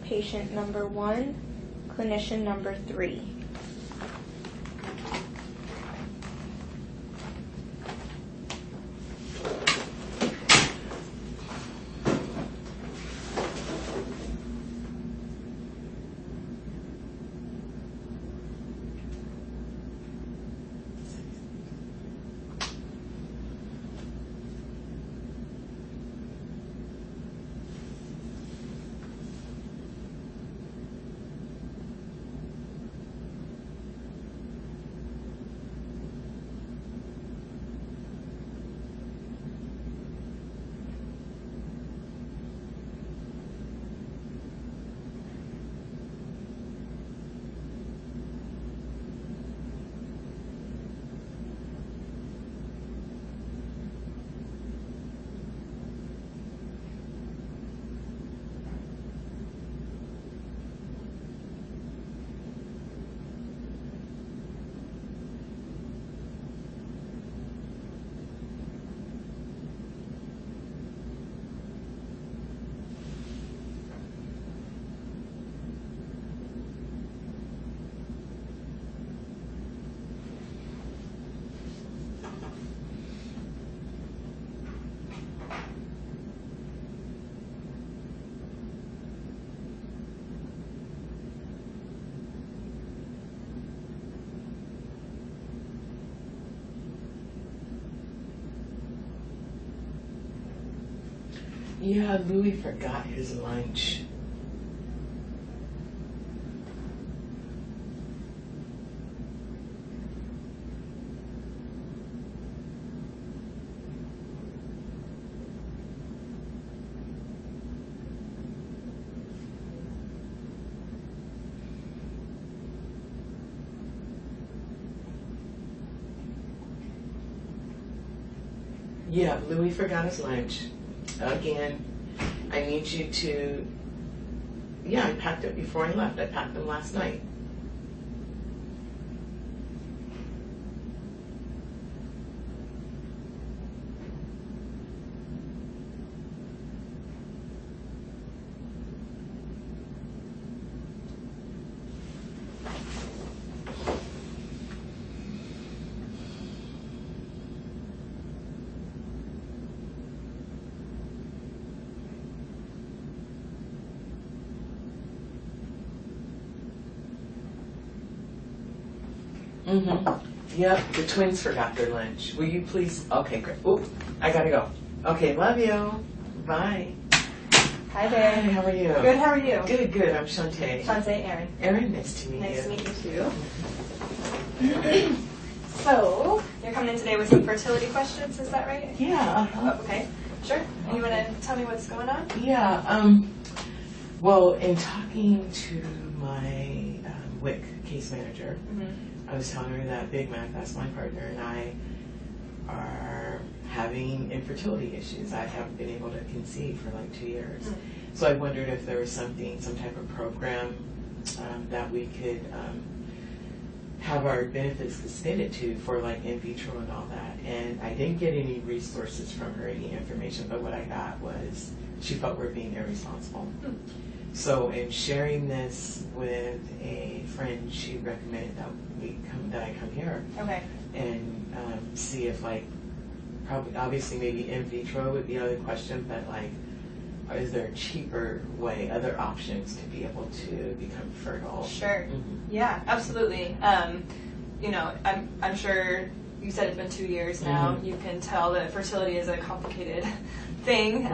patient number 1, clinician number 3. Yeah, Louis forgot his lunch. Yeah, Louis forgot his lunch. Again, I need you to, yeah, I packed it before I left. I packed them last night. Yep, the twins forgot their lunch. Will you please? Okay, great. Oop, I gotta go. Okay, love you. Bye. Hi there. Hi, how are you? Good, how are you? Good, good. I'm Shantae. Shantae, Erin. Erin, nice to meet you. Nice to meet you too. So, you're coming in today with some fertility questions, is that right? Yeah. Oh, okay, sure. You want to tell me what's going on? Yeah. Well, in talking to my WIC case manager, I was telling her that Big Mac, that's my partner, and I are having infertility issues. I haven't been able to conceive for like 2 years. So I wondered if there was something, some type of program that we could have our benefits extended to for like in vitro and all that. And I didn't get any resources from her, any information, but what I got was she felt we're being irresponsible. So in sharing this with a friend, she recommended that I come here. Okay. And see if like, probably, obviously maybe in vitro would be another question, but like, is there a cheaper way, other options to be able to become fertile? Sure. Yeah, absolutely. You know, I'm sure you said it's been 2 years now. You can tell that fertility is a complicated thing.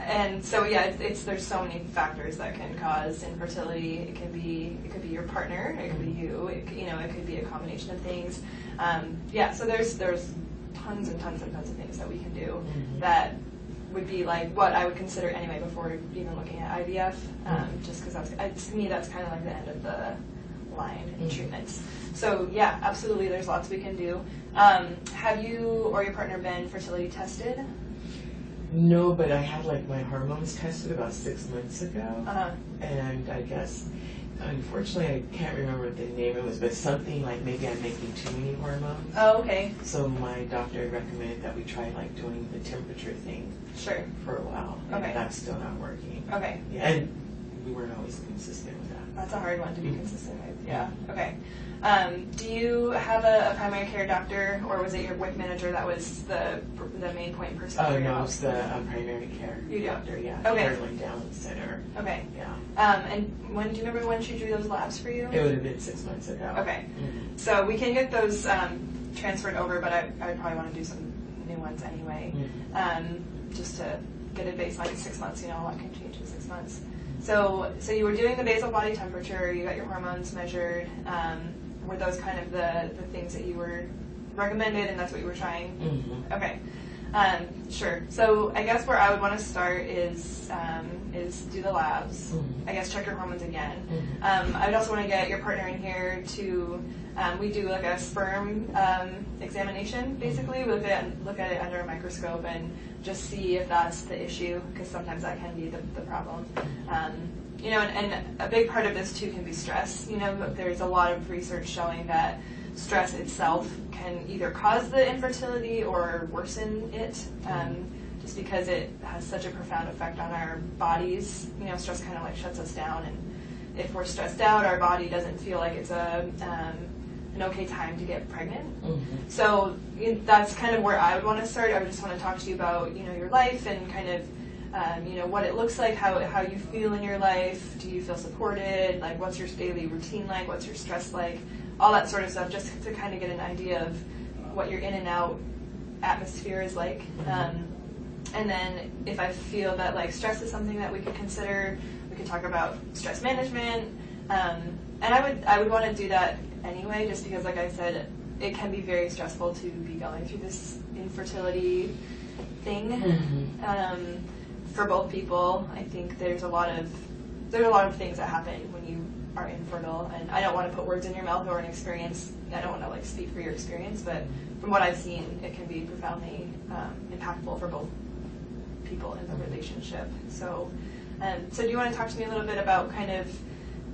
And so yeah, there's so many factors that can cause infertility. It could be your partner, it could be you, it could be a combination of things. Yeah, so there's tons and tons and tons of things that we can do that would be like what I would consider anyway before even looking at IVF, just because to me that's kind of like the end of the line in treatments. So yeah, absolutely, there's lots we can do. Have you or your partner been fertility tested? No, but I had like my hormones tested about 6 months ago, and I guess, unfortunately, I can't remember what the name it was, but something like maybe I'm making too many hormones. Oh, okay. So my doctor recommended that we try like doing the temperature thing. Sure. For a while, and that's still not working. Okay. Yeah, and we weren't always consistent with that. That's a hard one to be consistent with. Yeah. Okay. Do you have a primary care doctor, or was it your WIC manager that was the main point person? Oh no, it's the primary care doctor. Yeah. Okay. Caroline Down Center. Okay. Yeah. And do you remember when she drew those labs for you? It would have been 6 months ago. Okay. Mm-hmm. So we can get those transferred over, but I would probably want to do some new ones anyway, just to get a baseline. 6 months, a lot can change in 6 months. So you were doing the basal body temperature, you got your hormones measured. Were those kind of the things that you were recommended, and that's what you were trying? Mm-hmm. Okay. Sure. So I guess where I would want to start is do the labs. Mm-hmm. I guess check your hormones again. Mm-hmm. I would also want to get your partner in here to. We do like a sperm examination. Basically, we look at it under a microscope and just see if that's the issue, because sometimes that can be the problem. And a big part of this too can be stress. There's a lot of research showing that stress itself can either cause the infertility or worsen it, just because it has such a profound effect on our bodies. Stress kind of like shuts us down, and if we're stressed out, our body doesn't feel like it's an okay time to get pregnant. Mm-hmm. So that's kind of where I would want to start. I would just want to talk to you about your life and kind of what it looks like, how you feel in your life. Do you feel supported? Like, what's your daily routine like? What's your stress like? All that sort of stuff, just to kind of get an idea of what your in and out atmosphere is like. Mm-hmm. And then if I feel that like stress is something that we could consider, we could talk about stress management. And I would want to do that anyway, just because, like I said, it can be very stressful to be going through this infertility thing. Mm-hmm. For both people, I think there's a lot of things that happen when you are infertile, and I don't want to put words in your mouth or an experience. I don't want to like speak for your experience, but from what I've seen, it can be profoundly impactful for both people in the relationship. So do you want to talk to me a little bit about kind of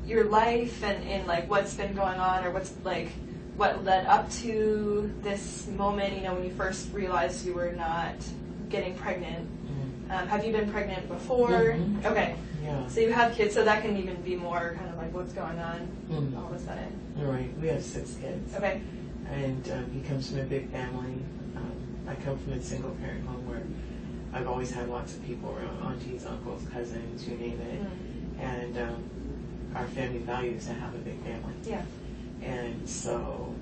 your life and like what's been going on, or what led up to this moment, when you first realized you were not getting pregnant? Have you been pregnant before? Mm-hmm. Okay. Yeah. So you have kids, so that can even be more kind of like what's going on all of a sudden. Right. We have 6 kids. Okay. And he comes from a big family. I come from a single parent home where I've always had lots of people around, aunties, uncles, cousins, you name it. Mm-hmm. And our family values to have a big family. Yeah. And so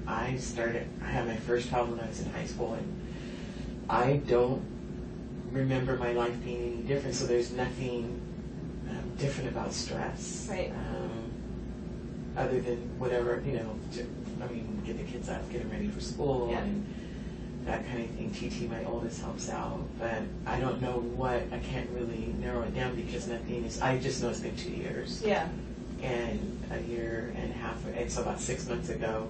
I had my first child when I was in high school, and I don't remember my life being any different, so there's nothing different about stress. Right. Other than whatever, get the kids up, get them ready for school, and that kind of thing. TT, my oldest, helps out, but I don't know I can't really narrow it down because I just know it's been 2 years. Yeah. And a year and a half, and so about 6 months ago,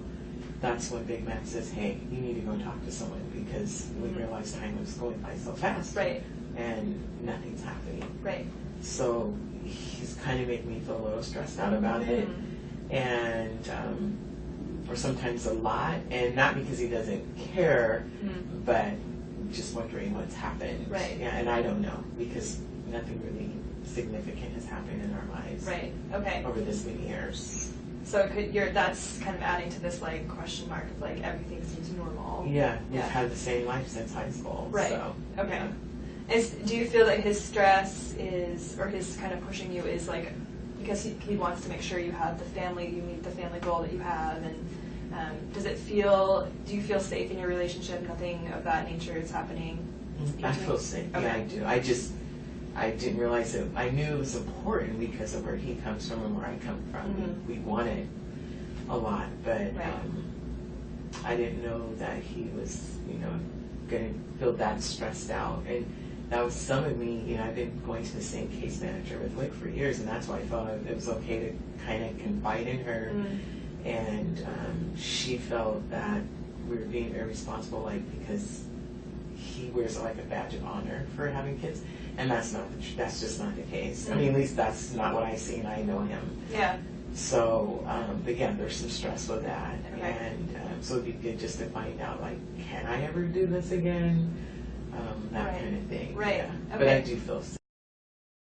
that's when Big Mac says, hey, you need to go talk to someone, because we realized time was going by so fast. Right. And nothing's happening. Right. So he's kind of making me feel a little stressed out about it. And, or sometimes a lot, and not because he doesn't care, but just wondering what's happened. Right. Yeah, and I don't know, because nothing really significant has happened in our lives. Right. Okay. Over this many years. So that's kind of adding to this like question mark of like everything seems normal. Yeah, we've had the same life since high school. Right. So, okay. Yeah. Do you feel that his stress or his kind of pushing you is like because he wants to make sure you have you meet the family goal that you have, and do you feel safe in your relationship? Nothing of that nature is happening? I feel safe. Okay. Yeah, I do. I didn't realize it. I knew it was important because of where he comes from and where I come from. Mm-hmm. We wanted a lot, but I didn't know that he was, going to feel that stressed out. And that was some of me, I've been going to the same case manager with WIC for years, and that's why I felt it was okay to kind of confide in her. Mm-hmm. And she felt that we were being irresponsible, because he wears it like a badge of honor for having kids. And that's just not the case. Mm-hmm. I mean, at least that's not what I see, and I know him. Yeah. So, again, there's some stress with that. Okay. And so it'd be good just to find out, can I ever do this again? That kind of thing. Right. Yeah. Okay. But I do feel